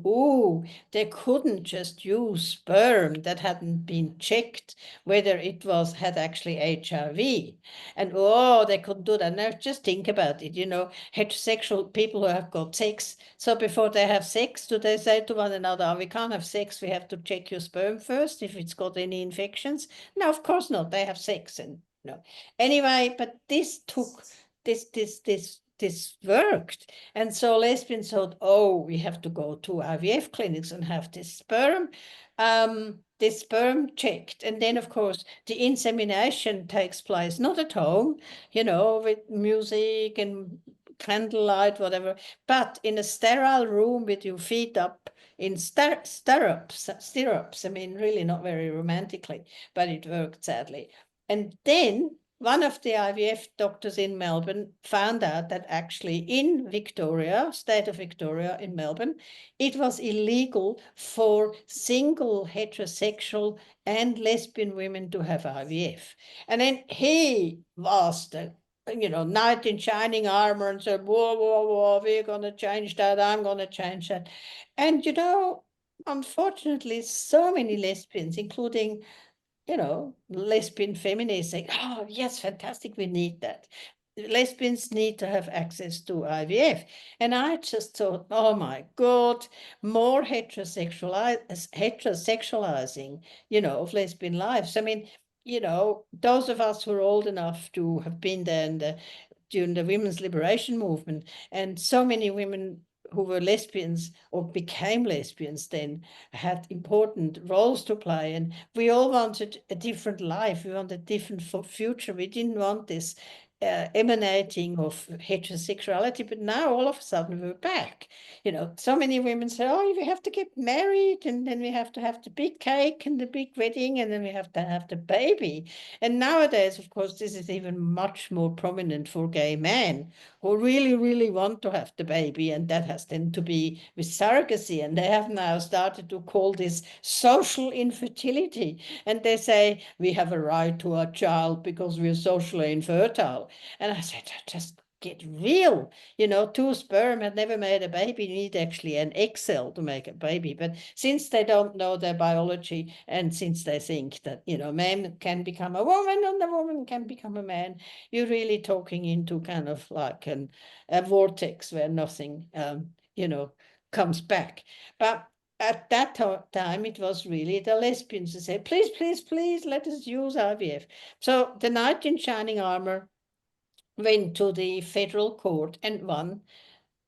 they couldn't just use sperm that hadn't been checked whether it had actually HIV. And, they couldn't do that. Now, just think about it, you know, heterosexual people who have got sex. So before they have sex, do they say to one another, we can't have sex, we have to check your sperm first if it's got any infections? No, of course not. They have sex and no. Anyway, but this worked. And so lesbians thought, we have to go to IVF clinics and have this sperm checked. And then, of course, the insemination takes place not at home, you know, with music and candlelight, whatever, but in a sterile room with your feet up in stirrups. I mean, really not very romantically, but it worked sadly. And then one of the IVF doctors in Melbourne found out that actually in Victoria, state of Victoria in Melbourne, it was illegal for single heterosexual and lesbian women to have IVF. And then he was the knight in shining armor and said, whoa, we're going to change that, I'm going to change that. And, unfortunately, so many lesbians, including lesbian feminists say, yes, fantastic, we need that. Lesbians need to have access to IVF. And I just thought, oh my God, more heterosexualizing, of lesbian lives. I mean, those of us who are old enough to have been there during the women's liberation movement, and so many women who were lesbians or became lesbians then had important roles to play. And we all wanted a different life. We wanted a different future. We didn't want this emanating of heterosexuality, but now all of a sudden we're back. So many women say, we have to get married, and then we have to have the big cake and the big wedding, and then we have to have the baby. And nowadays, of course, this is even much more prominent for gay men who really, really want to have the baby, and that has then to be with surrogacy. And they have now started to call this social infertility. And they say, we have a right to a child because we're socially infertile. And I said, just get real. Two sperm had never made a baby. You need actually an egg cell to make a baby. But since they don't know their biology, and since they think that, man can become a woman and a woman can become a man, you're really talking into kind of like a vortex where nothing, comes back. But at that time, it was really the lesbians who said, please, please, please, let us use IVF. So the knight in shining armor went to the federal court and won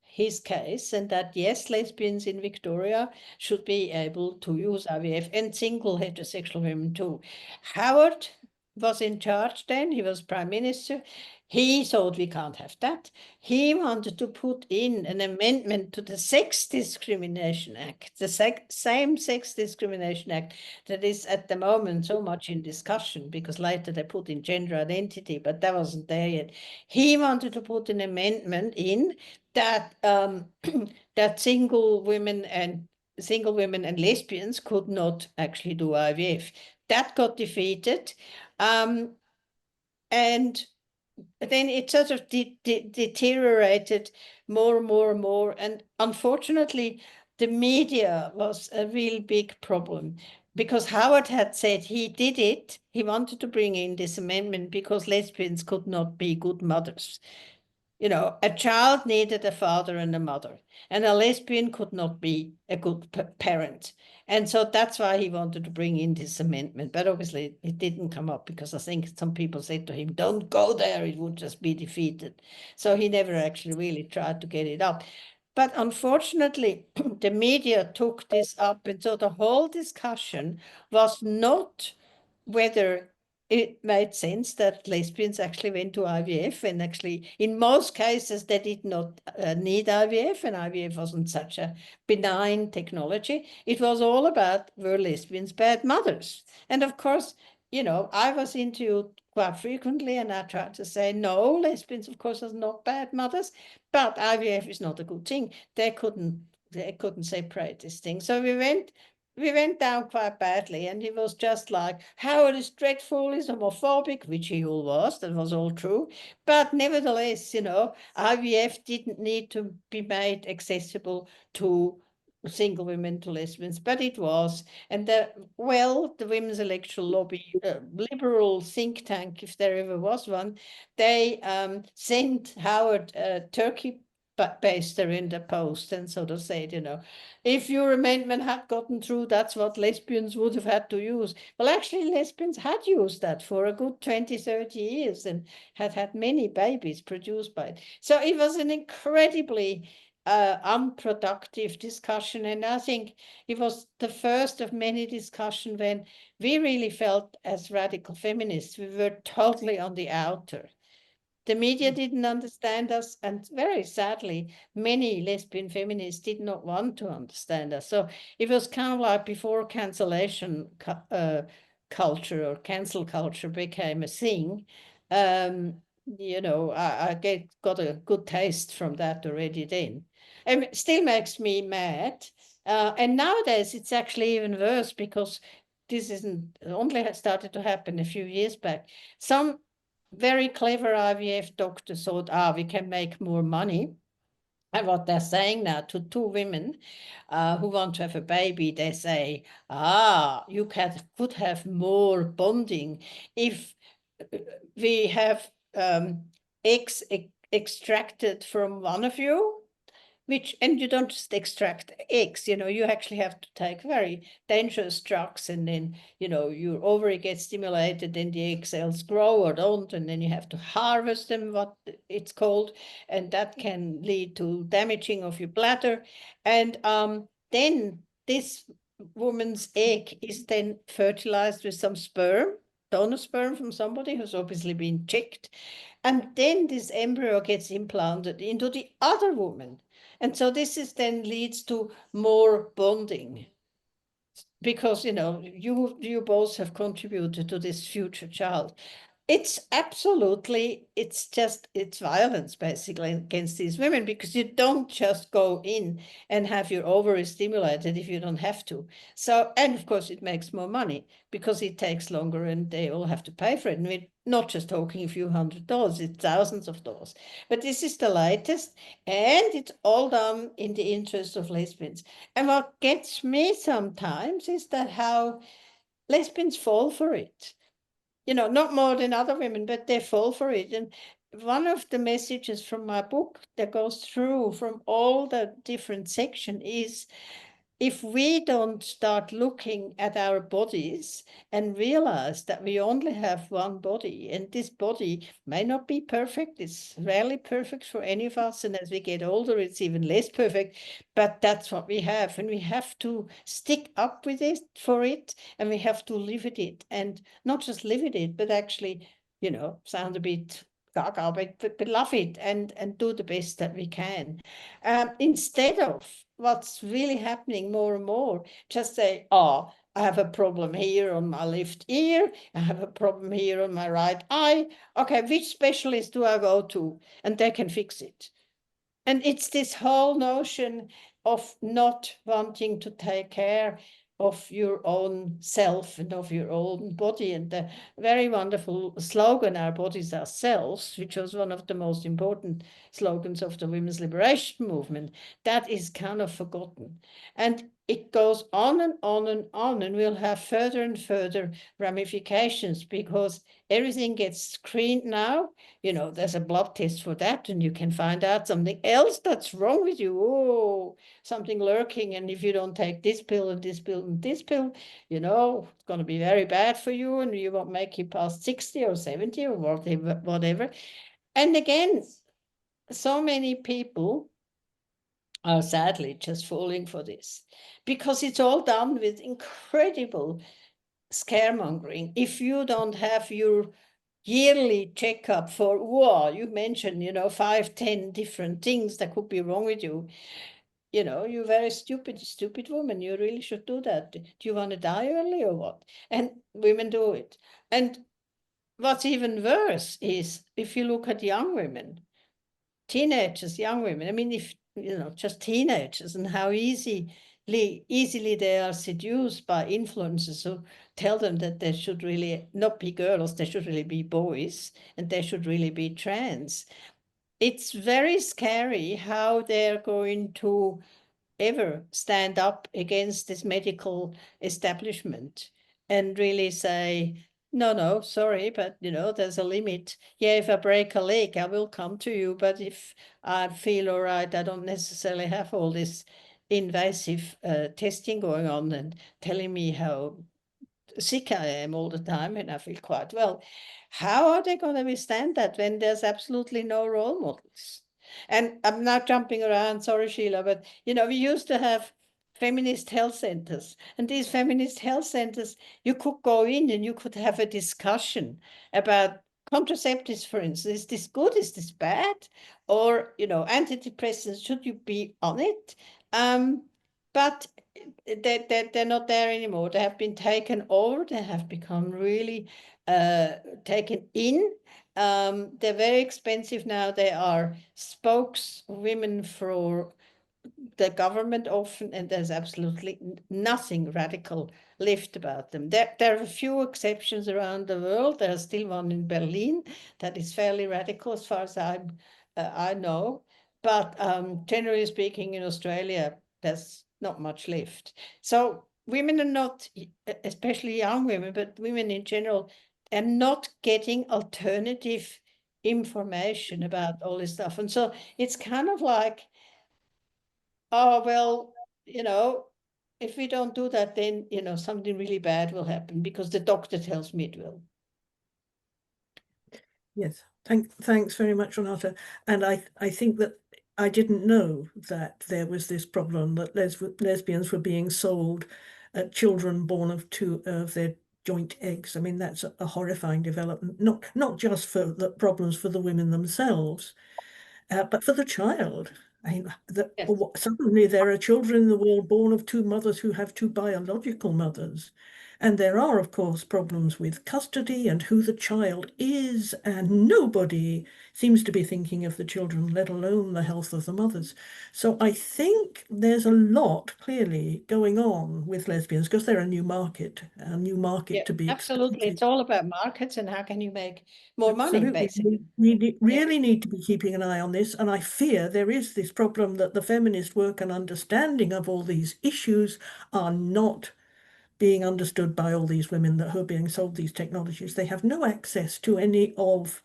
his case, and that, yes, lesbians in Victoria should be able to use IVF, and single heterosexual women too. Howard was in charge then, he was prime minister. He thought we can't have that. He wanted to put in an amendment to the Sex Discrimination Act, the same Sex Discrimination Act that is at the moment so much in discussion, because later they put in gender identity, but that wasn't there yet. He wanted to put an amendment in that that single women and lesbians could not actually do IVF. That got defeated. And then it sort of deteriorated more and more and more. And unfortunately, the media was a real big problem, because Howard had said he did it. He wanted to bring in this amendment because lesbians could not be good mothers. You know, a child needed a father and a mother, and a lesbian could not be a good parent. And so that's why he wanted to bring in this amendment. But obviously it didn't come up, because I think some people said to him, don't go there, it would just be defeated. So he never actually really tried to get it up. But unfortunately, the media took this up. And so the whole discussion was not whether it made sense that lesbians actually went to IVF, and actually in most cases they did not need IVF, and IVF wasn't such a benign technology. It was all about, were lesbians bad mothers? And of course, you know, I was interviewed quite frequently, and I tried to say, no, lesbians of course are not bad mothers, but IVF is not a good thing. They couldn't separate this thing. So we went down quite badly, and he was just like, Howard is dreadful, he's homophobic, which he all was, that was all true. But nevertheless, you know, IVF didn't need to be made accessible to single women, to lesbians, but it was. And the Women's Electoral Lobby, liberal think tank, if there ever was one, they sent Howard a turkey baster in the post, and sort of said, you know, if your amendment had gotten through, that's what lesbians would have had to use. Well, actually, lesbians had used that for a good 20, 30 years and had many babies produced by it. So it was an incredibly unproductive discussion. And I think it was the first of many discussions when we really felt, as radical feminists, we were totally on the outer. The media didn't understand us, and very sadly, many lesbian feminists did not want to understand us. So it was kind of like before cancellation culture or cancel culture became a thing. You know, I got a good taste from that already then. And it still makes me mad. And nowadays it's actually even worse, because this isn't only started to happen a few years back. Some very clever IVF doctors thought, we can make more money. And what they're saying now to two women who want to have a baby, they say, you could have more bonding if we have eggs extracted from one of you. And you don't just extract eggs, you know, you actually have to take very dangerous drugs, and then, you know, your ovary gets stimulated, and the egg cells grow or don't, and then you have to harvest them, what it's called, and that can lead to damaging of your bladder. And then this woman's egg is then fertilized with some sperm, donor sperm from somebody who's obviously been checked. And then this embryo gets implanted into the other woman. And so this then leads to more bonding, because, you know, you both have contributed to this future child. It's violence basically against these women, because you don't just go in and have your ovaries stimulated if you don't have to. So, and of course it makes more money because it takes longer and they all have to pay for it. And we're not just talking a few $100s, it's thousands of dollars. But this is the latest, and it's all done in the interest of lesbians. And what gets me sometimes is that how lesbians fall for it. You know, not more than other women, but they fall for it. And one of the messages from my book that goes through from all the different sections is, if we don't start looking at our bodies and realize that we only have one body, and this body may not be perfect, it's rarely perfect for any of us, and as we get older it's even less perfect, but that's what we have, and we have to stick up with it for it, and we have to live with it, and not just live with it, but actually, you know, sound a bit gaga, but love it and do the best that we can. Instead of what's really happening more and more, just say, oh, I have a problem here on my left ear, I have a problem here on my right eye. Okay, which specialist do I go to? And they can fix it. And it's this whole notion of not wanting to take care of your own self and of your own body. And the very wonderful slogan, "Our bodies, ourselves," which was one of the most important slogans of the women's liberation movement, that is kind of forgotten. And it goes on and on and on, and we'll have further and further ramifications because everything gets screened now. You know, there's a blood test for that, and you can find out something else that's wrong with you. Oh, something lurking. And if you don't take this pill and this pill and this pill, you know, it's going to be very bad for you, and you won't make it past 60 or 70 or whatever. And again, so many people are sadly just falling for this because it's all done with incredible scaremongering. If you don't have your yearly checkup for, wow, you mentioned, 5, 10 different things that could be wrong with you. You're very stupid woman. You really should do that. Do you want to die early or what? And women do it. And what's even worse is if you look at young women, teenagers, young women, I mean, if, just teenagers and how easily they are seduced by influencers who tell them that they should really not be girls, they should really be boys, and they should really be trans. It's very scary how they're going to ever stand up against this medical establishment and really say, no, sorry, but there's a limit. Yeah, if I break a leg, I will come to you, but if I feel all right, I don't necessarily have all this invasive testing going on and telling me how sick I am all the time and I feel quite well. How are they going to withstand that when there's absolutely no role models? And I'm now jumping around, sorry, Sheila, but we used to have feminist health centers, and these feminist health centers, you could go in and you could have a discussion about contraceptives, for instance. Is this good? Is this bad? Or, antidepressants, should you be on it? But they're not there anymore. They have been taken over. They have become really taken in. They're very expensive now. They are spokeswomen for the government often, and there's absolutely nothing radical left about them. There are a few exceptions around the world. There's still one in Berlin that is fairly radical as far as I know. But generally speaking, in Australia, there's not much left. So women are not, especially young women, but women in general, are not getting alternative information about all this stuff. And so it's kind of like, oh, well, if we don't do that, then, something really bad will happen because the doctor tells me it will. Yes, thanks very much, Renate. And I think that I didn't know that there was this problem that lesbians were being sold children born of their joint eggs. I mean, that's a horrifying development, not just for the problems for the women themselves, but for the child. I mean, Yes. suddenly there are children in the world born of two mothers who have two biological mothers. And there are, of course, problems with custody and who the child is, and nobody seems to be thinking of the children, let alone the health of the mothers. So I think there's a lot clearly going on with lesbians because they're a new market to be absolutely. exploited. It's all about markets and how can you make more money, Absolutely. basically. We really need to be keeping an eye on this. And I fear there is this problem that the feminist work and understanding of all these issues are not being understood by all these women who are being sold these technologies. They have no access to any of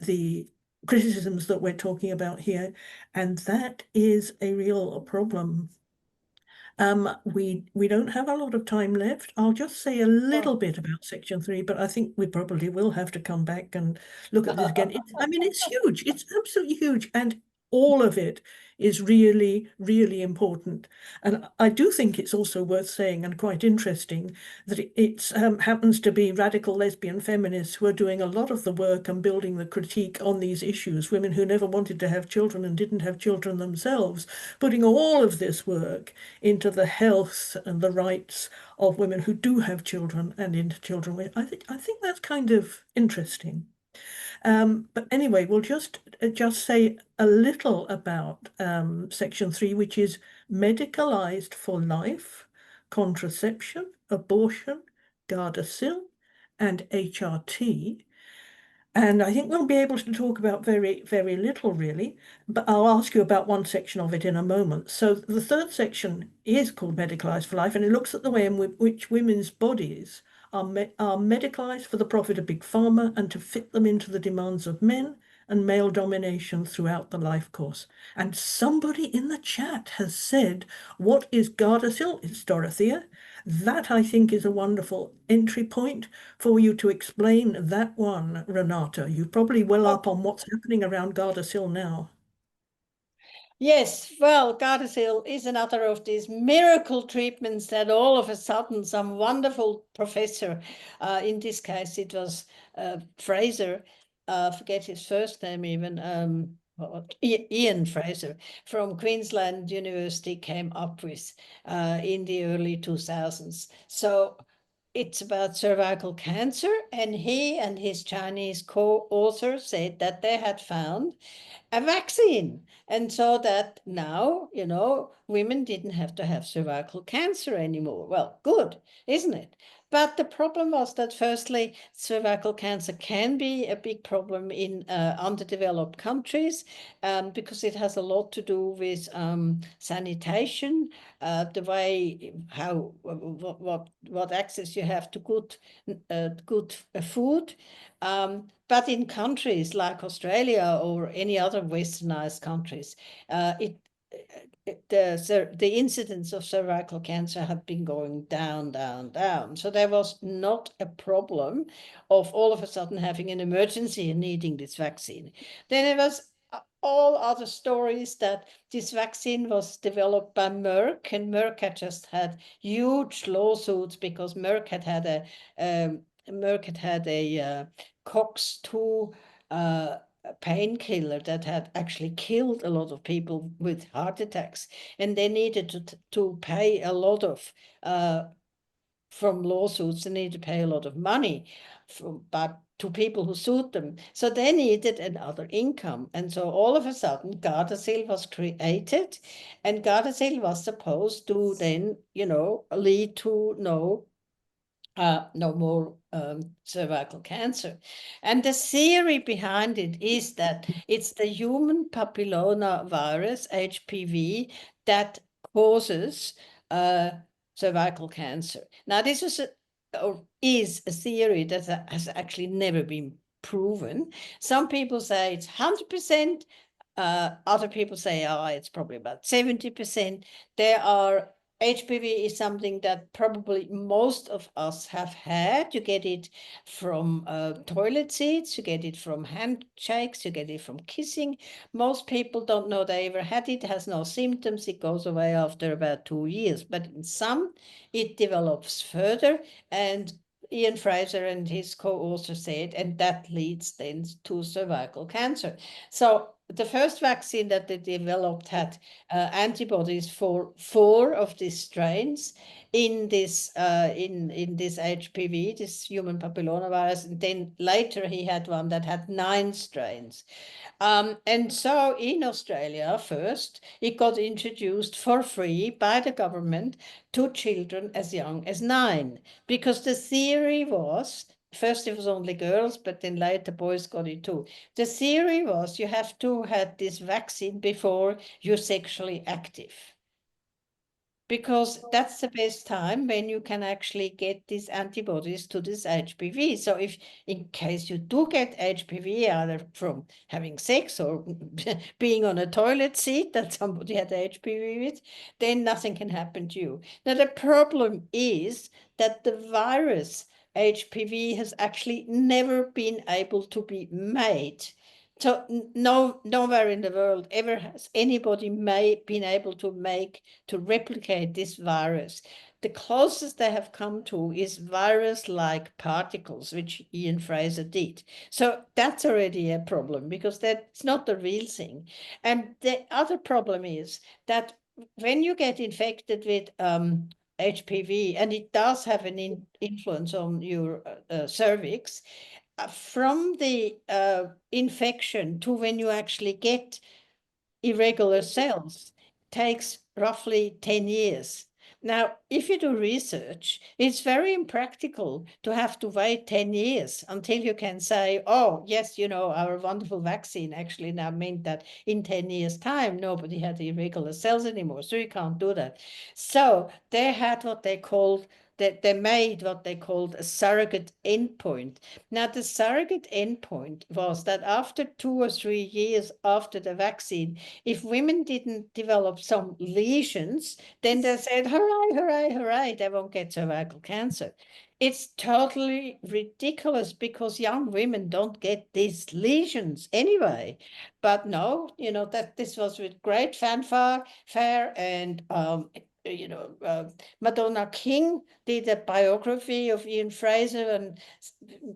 the criticisms that we're talking about here. And that is a real problem. We don't have a lot of time left. I'll just say a little bit about Section 3, but I think we probably will have to come back and look at this again. I mean, it's huge. It's absolutely huge. And all of it is really, really important. And I do think it's also worth saying, and quite interesting, that it happens to be radical lesbian feminists who are doing a lot of the work and building the critique on these issues, women who never wanted to have children and didn't have children themselves, putting all of this work into the health and the rights of women who do have children and into children. I think that's kind of interesting. But anyway, we'll just say a little about section 3, which is medicalized for life, contraception, abortion, Gardasil, and HRT. And I think we'll be able to talk about very, very little, really, but I'll ask you about one section of it in a moment. So the third section is called Medicalized for Life, and it looks at the way in which women's bodies are medicalized for the profit of Big Pharma and to fit them into the demands of men and male domination throughout the life course. And somebody in the chat has said, what is Gardasil? It's Dorothea. That, I think, is a wonderful entry point for you to explain that one, Renata. You're probably well up on what's happening around Gardasil now. Yes, well, Gardasil is another of these miracle treatments that all of a sudden some wonderful professor, in this case it was Fraser, forget his first name even, Ian Fraser from Queensland University came up with in the early 2000s. So it's about cervical cancer, and he and his Chinese co-author said that they had found a vaccine. And so that now, you know, women didn't have to have cervical cancer anymore. Well, good, isn't it? But the problem was that firstly, cervical cancer can be a big problem in underdeveloped countries because it has a lot to do with sanitation, the way how what access you have to good food. But in countries like Australia or any other westernized countries, the incidence of cervical cancer had been going down, down, down. So there was not a problem of all of a sudden having an emergency and needing this vaccine. Then there was all other stories that this vaccine was developed by Merck, and Merck had just had huge lawsuits because Merck had had a COX-2 painkiller that had actually killed a lot of people with heart attacks, and they needed to pay a lot of from lawsuits. They needed to pay a lot of money to people who sued them. So they needed another income, and so all of a sudden Gardasil was created, and Gardasil was supposed to then, you know, lead to no more cervical cancer. And the theory behind it is that it's the human papillomavirus, HPV, that causes cervical cancer. Now, this is a theory that has actually never been proven. Some people say it's 100%. Other people say, it's probably about 70%. There are HPV is something that probably most of us have had. You get it from toilet seats, you get it from handshakes, you get it from kissing. Most people don't know they ever had it, has no symptoms, it goes away after about 2 years. But in some, it develops further, and Ian Fraser and his co-author said, and that leads then to cervical cancer. So the first vaccine that they developed had antibodies for 4 of these strains in this HPV, this human papillomavirus, and then later he had one that had 9 strains. And so in Australia first, it got introduced for free by the government to children as young as 9, because the theory was, first it was only girls, but then later boys got it too. The theory was you have to have this vaccine before you're sexually active, because that's the best time when you can actually get these antibodies to this HPV. So if in case you do get HPV either from having sex or being on a toilet seat that somebody had HPV with, then nothing can happen to you. Now the problem is that the virus HPV has actually never been able to be made So nowhere in the world ever has anybody been able to replicate this virus. The closest they have come to is virus-like particles, which Ian Fraser did. So that's already a problem because that's not the real thing. And the other problem is that when you get infected with HPV, and it does have an influence on your cervix, from the infection to when you actually get irregular cells takes roughly 10 years. Now, if you do research, it's very impractical to have to wait 10 years until you can say, oh, yes, you know, our wonderful vaccine actually now meant that in 10 years' time, nobody had irregular cells anymore. So you can't do that. So they had what they called, they made what they called a surrogate endpoint. Now, the surrogate endpoint was that after 2 or 3 years after the vaccine, if women didn't develop some lesions, then they said, hooray, hooray, hooray, they won't get cervical cancer. It's totally ridiculous because young women don't get these lesions anyway. But no, you know, that this was with great fanfare, and you know, Madonna King did a biography of Ian Fraser, and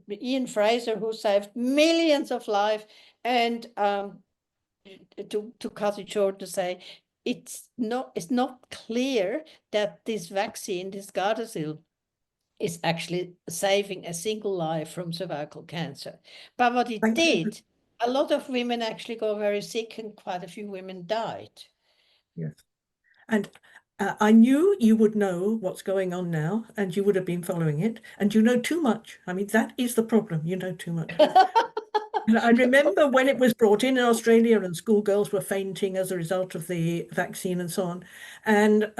Ian Fraser, who saved millions of lives, and to cut it short, to say it's not clear that this vaccine, this Gardasil, is actually saving a single life from cervical cancer. But what it Thank you. did, a lot of women actually got very sick, and quite a few women died. Yes. And I knew you would know what's going on now, and you would have been following it, and you know too much. I mean, that is the problem. You know too much. And I remember when it was brought in Australia and schoolgirls were fainting as a result of the vaccine and so on. And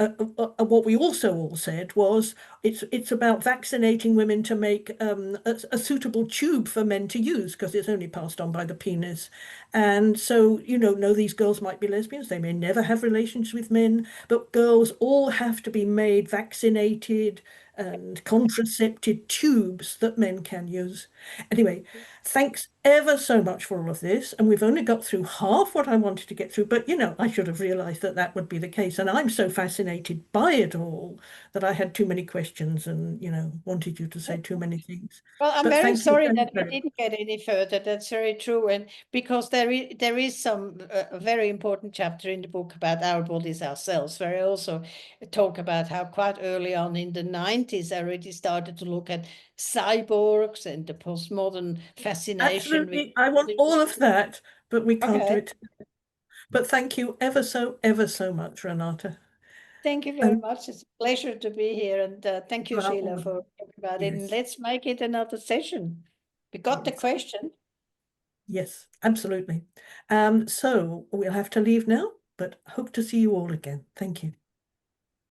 what we also all said was it's about vaccinating women to make a suitable tube for men to use because it's only passed on by the penis. And so, you know, no, these girls might be lesbians. They may never have relations with men, but girls all have to be made vaccinated and contracepted tubes that men can use. Anyway, thanks ever so much for all of this. And we've only got through half what I wanted to get through, but you know, I should have realized that that would be the case. And I'm so fascinated by it all that I had too many questions and, you know, wanted you to say too many things. Well, I'm But very thank you sorry very, that we very much. didn't get any further. That's very true. And because there is some a very important chapter in the book about our bodies, ourselves, where I also talk about how quite early on in the 90s, I already started to look at cyborgs and the postmodern fascination with. Absolutely. I want all of that, but we can't do Okay. it. But thank you ever so much, Renata. Thank you very And much. It's a pleasure to be here. And thank you, Sheila, well, for talking about it. And yes, let's make it another session. We got the yes, question. yes, absolutely. So we'll have to leave now, but hope to see you all again. Thank you.